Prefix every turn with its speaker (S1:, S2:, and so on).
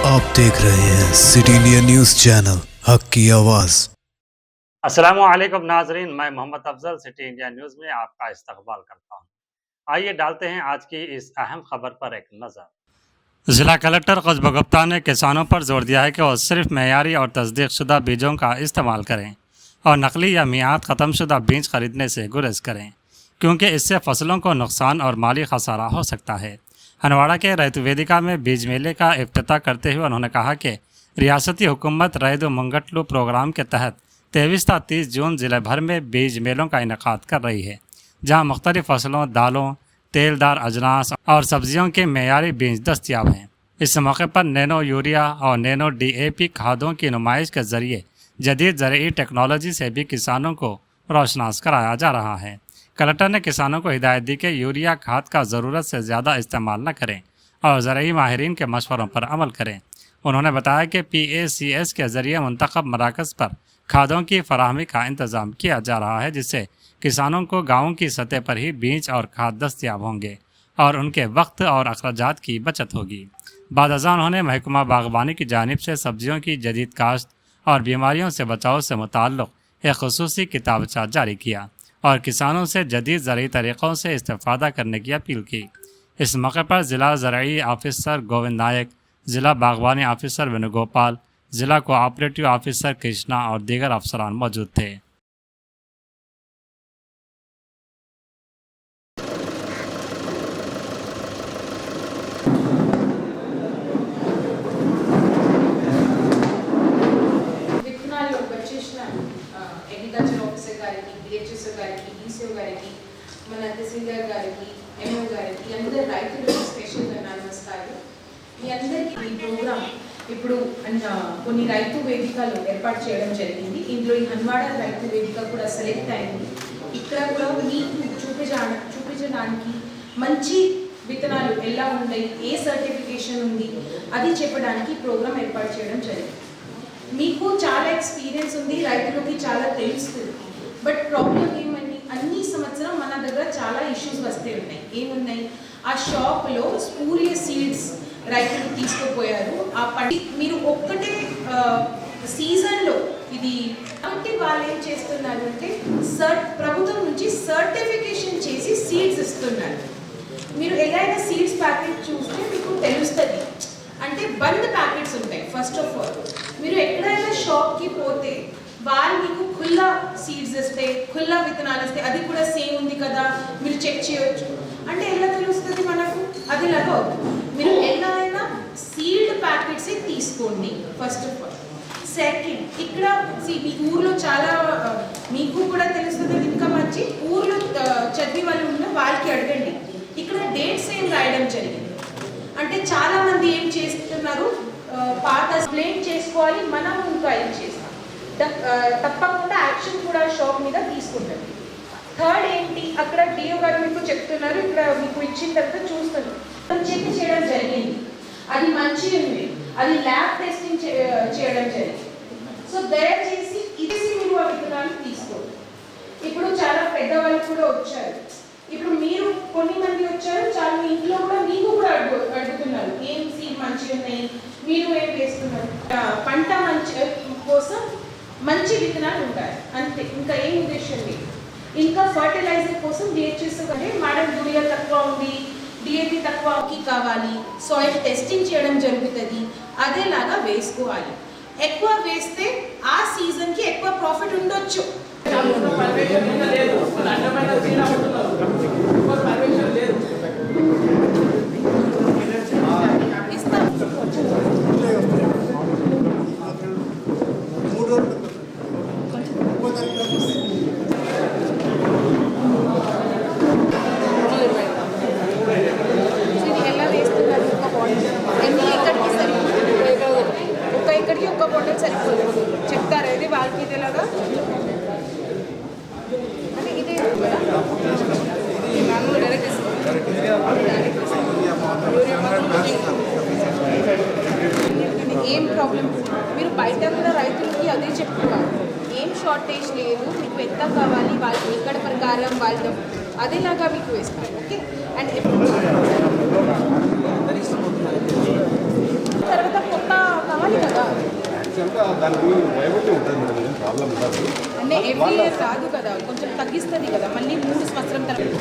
S1: आप देख रहे हैं सिटी इंडिया न्यूज चैनल हक की आवाज।
S2: अस्सलामुअलैकुम नाजरीन, मैं Mohammad Afzal city India news में आपका इस्तकबाल करता हूँ। आइए डालते हैं आज की इस अहम खबर पर एक नज़र। जिला कलेक्टर क़ुतब गुप्ता ने किसानों पर जोर दिया है कि वो सिर्फ मेयारी और तस्दीक़शुदा बीजों का इस्तेमाल करें और नकली या मियाद ख़त्मशुदा बीज खरीदने से गुरेज करें, क्योंकि इससे फसलों को नुकसान और माली खसारा हो सकता है। हनवाड़ा के रैत वेदिका में बीज मेले का इफ्तिताह करते हुए उन्होंने कहा कि रियासती हुकूमत रैदो मंगटलू प्रोग्राम के तहत 23 था 30 जून ज़िले भर में बीज मेलों का इनेकाद कर रही है, जहां मुख्तलिफ फसलों, दालों, तेलदार अजनास और सब्जियों के मेयारी बीज दस्तियाब हैं। इस मौके पर नैनो यूरिया और नैनो DAP खादों की नुमाइश के जरिए जदीद ज़रूरी टेक्नोलॉजी से भी किसानों को रोशनास कराया जा रहा है। कलेक्टर ने किसानों को हिदायत दी कि यूरिया खाद का ज़रूरत से ज़्यादा इस्तेमाल न करें और ज़रूरी माहिरीन के मशवरों पर अमल करें। उन्होंने बताया कि PACS के ज़रिए मुंतखब मराकज़ पर खादों की फराहमी का इंतज़ाम किया जा रहा है, जिससे किसानों को गाँव की सतह पर ही बीज और खाद दस्तियाब होंगे और उनके वक्त और अखराजात की बचत होगी। बाद अज़ां उन्होंने महकमा बागवानी की जानिब से सब्जियों की जदीद काश्त और बीमारियों से बचाव से मुताल्लिक़ एक खुसूसी किताबचा जारी किया और किसानों से जदीद ज़रूरी तरीक़ों से इस्तेफ़ादा करने की अपील की। इस मौके पर ज़िला ज़राई ऑफिसर गोविंद नायक, ज़िला बागवानी ऑफिसर वेणुगोपाल, ज़िला कोऑपरेटिव ऑफिसर कृष्णा और दीगर अफसरान मौजूद थे।
S3: అగ్రికల్చర్ ఆఫీసర్ గారికి, DHSO గారికి, DCO గారికి, మన తహసీల్దార్ గారికి, MO గారికి, అందరు రైతులకు స్పెషల్గా నమస్కారం. మీ అందరికీ ఈ ప్రోగ్రామ్ ఇప్పుడు కొన్ని రైతు వేదికలు ఏర్పాటు చేయడం జరిగింది. ఇందులో ఈ హన్వాడ రైతు వేదిక కూడా సెలెక్ట్ అయింది. ఇక్కడ కూడా మీకు చూపించడానికి మంచి విత్తనాలు ఎలా ఉన్నాయి, ఏ సర్టిఫికేషన్ ఉంది అది చెప్పడానికి ప్రోగ్రామ్ ఏర్పాటు చేయడం జరిగింది. మీకు చాలా ఎక్స్పీరియన్స్ ఉంది, రైతులకి చాలా తెలుస్తుంది. బట్ ప్రాబ్లం ఏమని, అన్ని సంవత్సరం మన దగ్గర చాలా ఇష్యూస్ వస్తే ఉన్నాయి. ఏమున్నాయి, ఆ షాప్లో స్పూరియస్ సీడ్స్ రైతులు తీసుకుపోయారు. ఆ పండి మీరు ఒక్కటే సీజన్లో ఇది కాబట్టి వాళ్ళు ఏం చేస్తున్నారు అంటే ప్రభుత్వం నుంచి సర్టిఫికేషన్ చేసి సీడ్స్ ఇస్తున్నారు. మీరు ఏదైనా సీడ్స్ ప్యాకెట్ చూస్తే మీకు తెలుస్తుంది. అంటే బంద్ ప్యాకెట్స్ ఉంటాయి. ఫస్ట్ ఆఫ్ ఆల్ మీరు ఎక్కడైనా షాప్కి పోతే వాళ్ళు మీకు ఖుల్లా సీడ్స్ ఇస్తే, ఖుల్లా విత్తనాలు ఇస్తే, అది కూడా సేమ్ ఉంది కదా మీరు చెక్ చేయొచ్చు. అంటే ఎలా తెలుస్తుంది మనకు, అది లాగా అవుతుంది. మీరు ఎలా అయినా సీల్డ్ ప్యాకెట్స్ తీసుకోండి ఫస్ట్ ఆఫ్ ఆల్. సెకండ్, ఇక్కడ మీ ఊర్లో చాలా మీకు కూడా తెలుస్తుంది, ఇంకా మంచి ఊర్లో చదివి వాళ్ళు ఉన్న వాళ్ళకి అడగండి. ఇక్కడ డేట్స్ ఏం రాయడం జరిగింది అంటే చాలా మంది ఏం చేస్తున్నారు, పాత బ్లేమ్ చేసుకోవాలి, మనం ఇంకా ఏం చేస్తాం, తప్పకుండా యాక్షన్ కూడా షాప్ మీద తీసుకుంటారు. థర్డ్ ఏంటి, అక్కడ DO గారు మీకు చెప్తున్నారు, ఇక్కడ మీకు ఇచ్చిన తర్వాత చూస్తున్నారు, చెక్ చేయడం జరిగింది, అది మంచి ఉంది, అది ల్యాబ్ టెస్టింగ్ చేయడం జరిగింది. సో దయచేసి ఇది మీరు ఆ విత్తనాలు తీసుకోండి. ఇప్పుడు చాలా పెద్దవాళ్ళు కూడా వచ్చారు. ఇప్పుడు మీరు కొన్ని మంది వచ్చారు, చాలా ఇంట్లో కూడా మీకు కూడా అడుగుతున్నారు ఏం సీడ్ మంచిగా ఉన్నాయి, మీరు ఏం వేస్తున్నారు. పంట మంచి కోసం మంచి విత్తనాలు ఉంటాయి అంతే, ఇంకా ఏం ఉద్దేశం లేదు. ఇంకా ఫర్టిలైజర్ కోసం DHS అంటే మేడం యూరియా తక్కువ ఉంది, DAP తక్కువకి కావాలి, సాయిల్ టెస్టింగ్ చేయడం జరుగుతుంది, అదేలాగా వేసుకోవాలి. ఎక్కువ వేస్తే ఆ సీజన్కి ఎక్కువ ప్రాఫిట్ ఉండొచ్చు. ఒక్క బాటిల్ సరిపోదు చెప్తారా, ఇది వాళ్ళకి ఇదేలాగా అంటే ఇదే ఏం ప్రాబ్లం. మీరు బయట కూడా రైతులకి అదే చెప్తున్నారు, ఏం షార్టేజ్ లేదు, మీకు ఎంత కావాలి వాళ్ళకి ఇక్కడ ప్రకారం వాళ్ళు అదేలాగా మీకు వేస్తారు. ఓకే, అండ్ తర్వాత కొత్త
S4: దానికి భయపడి ఉంటుంది మేడం, ఏం ప్రాబ్లం ఉండదు.
S3: అంటే ఎవ్రీ ఇయర్ రాదు కదా, కొంచెం తగ్గిస్తుంది కదా, మళ్ళీ 3 సంవత్సరం తర్వాత